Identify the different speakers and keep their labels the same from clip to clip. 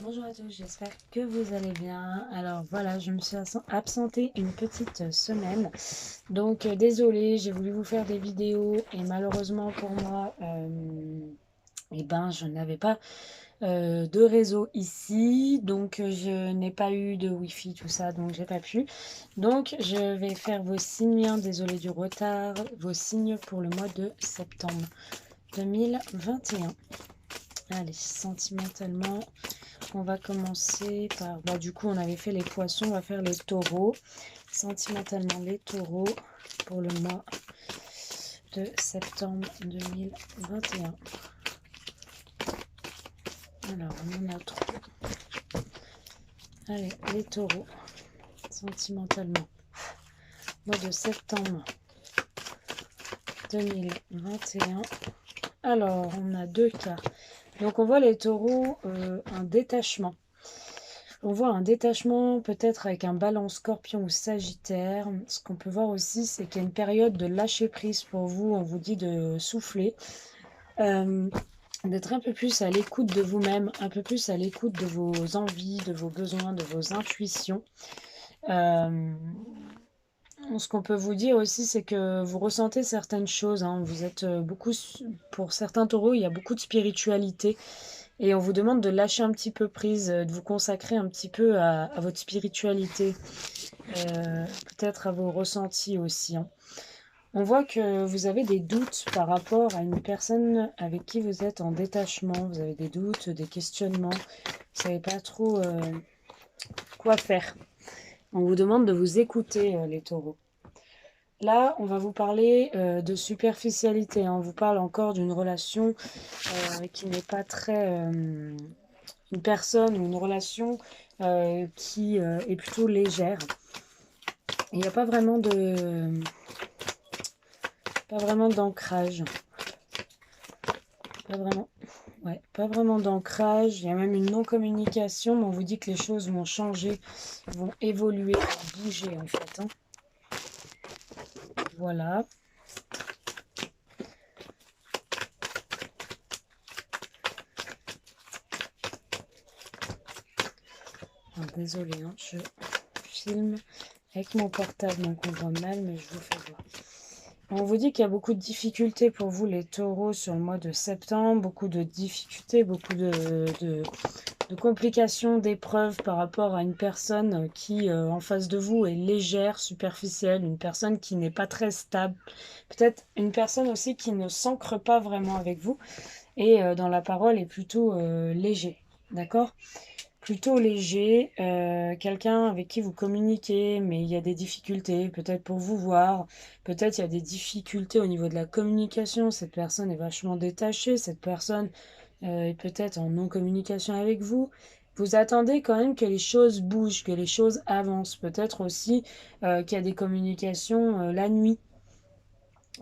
Speaker 1: Bonjour à tous, j'espère que vous allez bien. Alors voilà, je me suis absentée une petite semaine. Donc désolée, j'ai voulu vous faire des vidéos et malheureusement pour moi, eh ben, je n'avais pas de réseau ici. Donc je n'ai pas eu de wifi, tout ça, donc j'ai pas pu. Donc je vais faire vos signes, hein, désolée du retard, vos signes pour le mois de septembre 2021. Allez, sentimentalement. On va commencer par... Bah, du coup, on avait fait les poissons, on va faire les taureaux. Sentimentalement, les taureaux pour le mois de septembre 2021. Alors, on en a trois. Allez, les taureaux, sentimentalement, mois de septembre 2021. Alors, on a deux cas. Donc, on voit les taureaux, un détachement. On voit un détachement peut-être avec un balance scorpion ou sagittaire. Ce qu'on peut voir aussi, c'est qu'il y a une période de lâcher prise pour vous. On vous dit de souffler, d'être un peu plus à l'écoute de vous-même, un peu plus à l'écoute de vos envies, de vos besoins, de vos intuitions. Ce qu'on peut vous dire aussi, c'est que vous ressentez certaines choses, hein. Vous êtes beaucoup, pour certains taureaux, il y a beaucoup de spiritualité. Et on vous demande de lâcher un petit peu prise, de vous consacrer un petit peu à votre spiritualité, peut-être à vos ressentis aussi, hein. On voit que vous avez des doutes par rapport à une personne avec qui vous êtes en détachement. Vous avez des doutes, des questionnements. Vous ne savez pas trop quoi faire. On vous demande de vous écouter, les taureaux. Là, on va vous parler de superficialité, hein. On vous parle encore d'une relation qui n'est pas très... une personne ou une relation qui est plutôt légère. Il n'y a pas vraiment d'ancrage. Pas vraiment, ouais, pas vraiment d'ancrage. Il y a même une non-communication, mais on vous dit que les choses vont changer, vont évoluer, bouger en fait, hein. Voilà. Alors, désolée, hein, je filme avec mon portable, donc on voit mal, mais je vous fais voir. On vous dit qu'il y a beaucoup de difficultés pour vous, les taureaux, sur le mois de septembre. Beaucoup de difficultés, beaucoup de complications, d'épreuves par rapport à une personne qui, en face de vous, est légère, superficielle. Une personne qui n'est pas très stable. Peut-être une personne aussi qui ne s'ancre pas vraiment avec vous. Et dans la parole est plutôt léger. D'accord ? Plutôt léger, quelqu'un avec qui vous communiquez, mais il y a des difficultés, peut-être pour vous voir, peut-être il y a des difficultés au niveau de la communication, cette personne est vachement détachée, cette personne est peut-être en non-communication avec vous. Vous attendez quand même que les choses bougent, que les choses avancent, peut-être aussi qu'il y a des communications la nuit,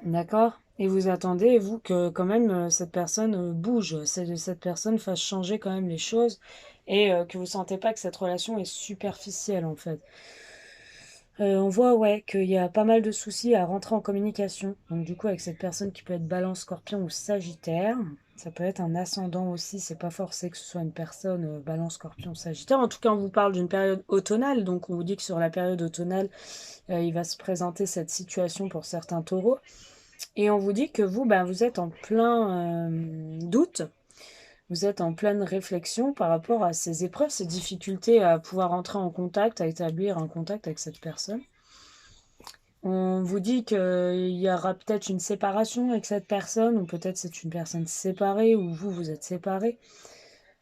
Speaker 1: d'accord? Et vous attendez, vous, que quand même cette personne bouge, cette personne fasse changer quand même les choses et que vous sentez pas que cette relation est superficielle en fait. On voit ouais qu'il y a pas mal de soucis à rentrer en communication. Donc du coup avec cette personne qui peut être Balance, Scorpion ou Sagittaire, ça peut être un ascendant aussi. C'est pas forcé que ce soit une personne Balance, Scorpion, Sagittaire. En tout cas on vous parle d'une période automnale, donc on vous dit que sur la période automnale il va se présenter cette situation pour certains taureaux. Et on vous dit que vous, ben, vous êtes en plein doute, vous êtes en pleine réflexion par rapport à ces épreuves, ces difficultés à pouvoir entrer en contact, à établir un contact avec cette personne. On vous dit qu'il y aura peut-être une séparation avec cette personne, ou peut-être c'est une personne séparée, ou vous, vous êtes séparés.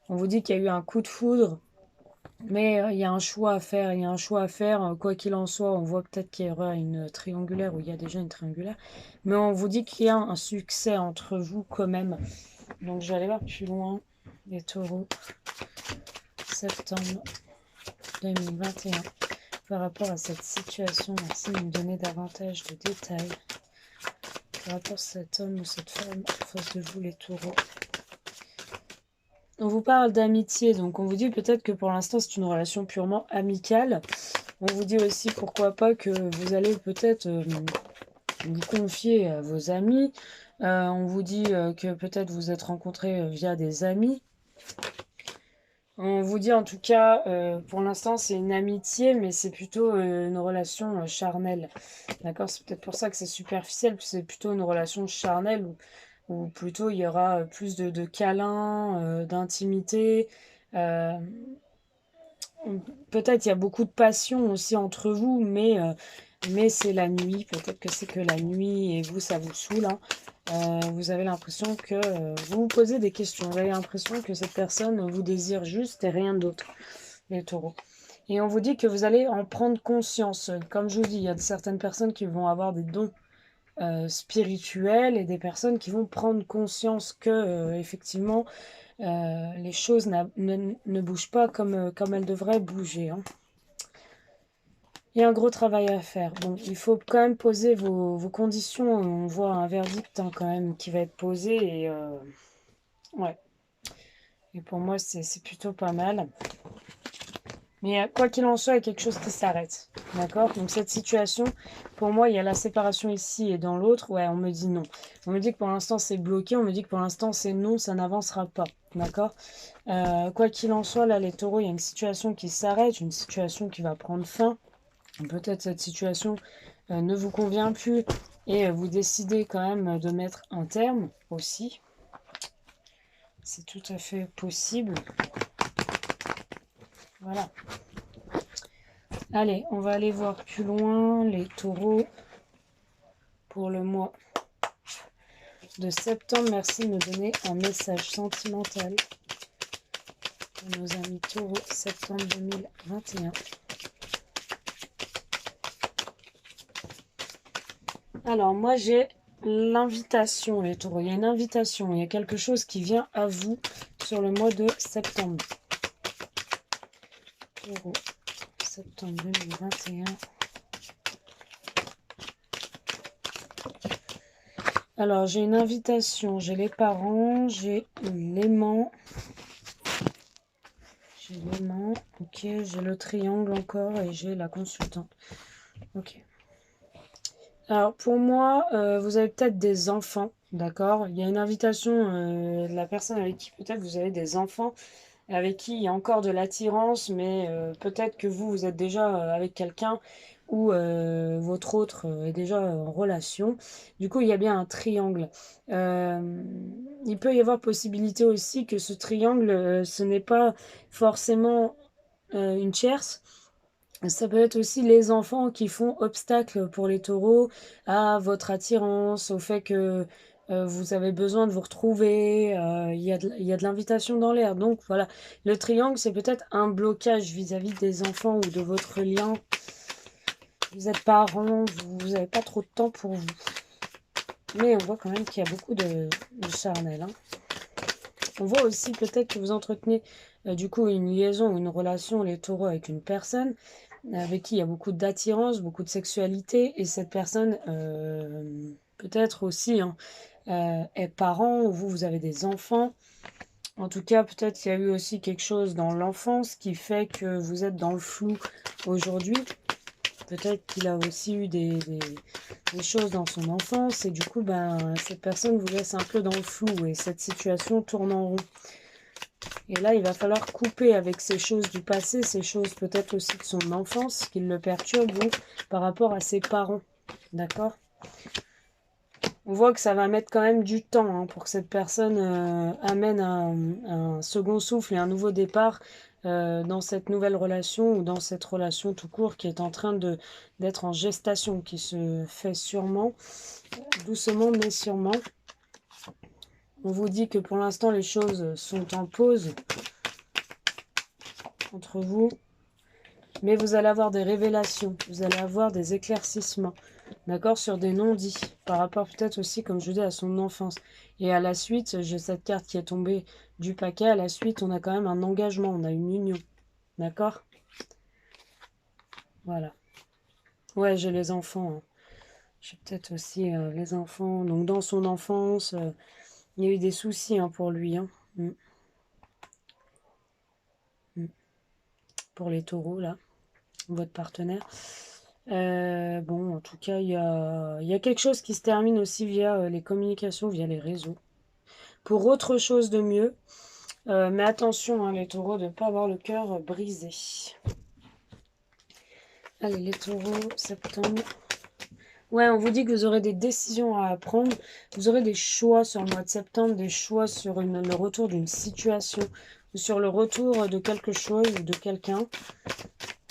Speaker 1: On vous dit qu'il y a eu un coup de foudre, mais il y a un choix à faire, il y a un choix à faire, quoi qu'il en soit. On voit peut-être qu'il y aura une triangulaire, ou il y a déjà une triangulaire, mais on vous dit qu'il y a un succès entre vous quand même. Donc je vais aller voir plus loin, les taureaux, septembre 2021, par rapport à cette situation. Merci de me donner davantage de détails par rapport à cet homme ou cette femme en face de vous, les taureaux. On vous parle d'amitié, donc on vous dit peut-être que pour l'instant c'est une relation purement amicale. On vous dit aussi pourquoi pas que vous allez peut-être vous confier à vos amis. On vous dit que peut-être vous êtes rencontrés via des amis. On vous dit en tout cas, pour l'instant, c'est une amitié, mais c'est plutôt une relation charnelle. D'accord? C'est peut-être pour ça que c'est superficiel, parce que c'est plutôt une relation charnelle où plutôt il y aura plus de câlins, d'intimité. euh, Peut-être il y a beaucoup de passion aussi entre vous, mais c'est la nuit. Peut-être que c'est que la nuit et vous, ça vous saoule, hein. Vous avez l'impression que vous vous posez des questions. Vous avez l'impression que cette personne vous désire juste et rien d'autre, les taureaux. Et on vous dit que vous allez en prendre conscience. Comme je vous dis, il y a certaines personnes qui vont avoir des dons spirituels et des personnes qui vont prendre conscience que effectivement les choses ne bougent pas comme elles devraient bouger, hein. Il y a un gros travail à faire. Bon, il faut quand même poser vos conditions. On voit un verdict hein, quand même qui va être posé. Et ouais. Et pour moi, c'est plutôt pas mal. Mais quoi qu'il en soit, il y a quelque chose qui s'arrête. D'accord? Donc cette situation, pour moi, il y a la séparation ici et dans l'autre. Ouais, on me dit non. On me dit que pour l'instant, c'est bloqué. On me dit que pour l'instant, c'est non, ça n'avancera pas. D'accord? Quoi qu'il en soit, là, les taureaux, il y a une situation qui s'arrête, une situation qui va prendre fin. Peut-être cette situation ne vous convient plus et vous décidez quand même de mettre un terme aussi. C'est tout à fait possible. Voilà. Allez, on va aller voir plus loin les taureaux pour le mois de septembre. Merci de me donner un message sentimental pour nos amis taureaux septembre 2021. Alors, moi, j'ai l'invitation, les taureaux. Il y a une invitation, il y a quelque chose qui vient à vous sur le mois de septembre. Taureau, septembre 2021. Alors, j'ai une invitation, j'ai les parents, j'ai l'aimant. J'ai l'aimant, ok, j'ai le triangle encore et j'ai la consultante. Ok. Alors, pour moi, vous avez peut-être des enfants, d'accord? Il y a une invitation de la personne avec qui peut-être vous avez des enfants, avec qui il y a encore de l'attirance, mais peut-être que vous êtes déjà avec quelqu'un ou votre autre est déjà en relation. Du coup, il y a bien un triangle. Il peut y avoir possibilité aussi que ce triangle, ce n'est pas forcément une tierce. Ça peut être aussi les enfants qui font obstacle pour les taureaux à votre attirance, au fait que vous avez besoin de vous retrouver. Il y a de l'invitation dans l'air. Donc voilà, le triangle, c'est peut-être un blocage vis-à-vis des enfants ou de votre lien. Vous êtes parents, vous n'avez pas trop de temps pour vous. Mais on voit quand même qu'il y a beaucoup de charnel, hein. On voit aussi peut-être que vous entretenez du coup une liaison ou une relation, les taureaux, avec une personne avec qui il y a beaucoup d'attirance, beaucoup de sexualité, et cette personne peut-être aussi hein, est parent, ou vous avez des enfants. En tout cas, peut-être qu'il y a eu aussi quelque chose dans l'enfance qui fait que vous êtes dans le flou aujourd'hui. Peut-être qu'il a aussi eu des choses dans son enfance, et du coup, ben, cette personne vous laisse un peu dans le flou, et cette situation tourne en rond. Et là, il va falloir couper avec ces choses du passé, ces choses peut-être aussi de son enfance qui le perturbent ou par rapport à ses parents. D'accord? On voit que ça va mettre quand même du temps hein, pour que cette personne amène un second souffle et un nouveau départ dans cette nouvelle relation ou dans cette relation tout court qui est en train d'être en gestation, qui se fait sûrement, doucement mais sûrement. On vous dit que pour l'instant les choses sont en pause entre vous. Mais vous allez avoir des révélations, vous allez avoir des éclaircissements, d'accord, sur des non-dits, par rapport peut-être aussi, comme je dis, à son enfance. Et à la suite, j'ai cette carte qui est tombée du paquet, à la suite, on a quand même un engagement, on a une union, d'accord? Voilà. Ouais, j'ai les enfants, hein. J'ai peut-être aussi les enfants, donc dans son enfance, il y a eu des soucis hein, pour lui, hein. Mm. Pour les taureaux, là, votre partenaire. Bon, en tout cas, il y a quelque chose qui se termine aussi via les communications, via les réseaux. Pour autre chose de mieux, Mais attention, hein, les taureaux, de ne pas avoir le cœur brisé. Allez, les taureaux, septembre. Ouais, on vous dit que vous aurez des décisions à prendre. Vous aurez des choix sur le mois de septembre, des choix sur le retour d'une situation ou sur le retour de quelque chose ou de quelqu'un.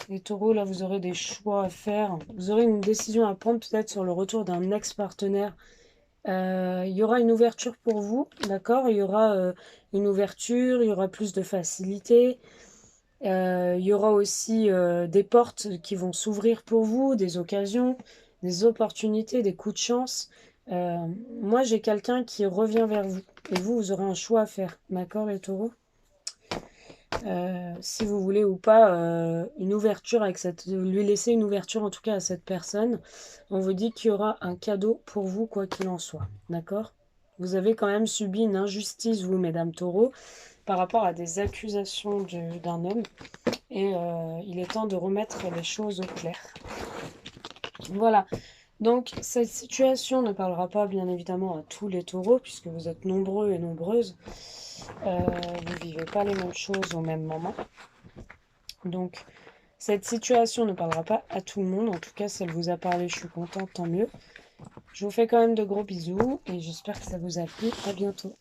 Speaker 1: Les taureaux, là, vous aurez des choix à faire. Vous aurez une décision à prendre peut-être sur le retour d'un ex-partenaire. Il y aura une ouverture pour vous, d'accord? Il y aura une ouverture, il y aura plus de facilité. Il y aura aussi des portes qui vont s'ouvrir pour vous, des occasions, des opportunités, des coups de chance. Moi, j'ai quelqu'un qui revient vers vous. Et vous, vous aurez un choix à faire. D'accord, les taureaux? Si vous voulez ou pas une ouverture avec lui laisser une ouverture en tout cas à cette personne, on vous dit qu'il y aura un cadeau pour vous quoi qu'il en soit, d'accord? Vous avez quand même subi une injustice, vous, mesdames taureaux, par rapport à des accusations d'un homme, et il est temps de remettre les choses au clair. Voilà, donc cette situation ne parlera pas bien évidemment à tous les taureaux, puisque vous êtes nombreux et nombreuses. Vous ne vivez pas les mêmes choses au même moment. Donc, cette situation ne parlera pas à tout le monde. En tout cas, si elle vous a parlé, je suis contente, tant mieux. Je vous fais quand même de gros bisous et j'espère que ça vous a plu. À bientôt.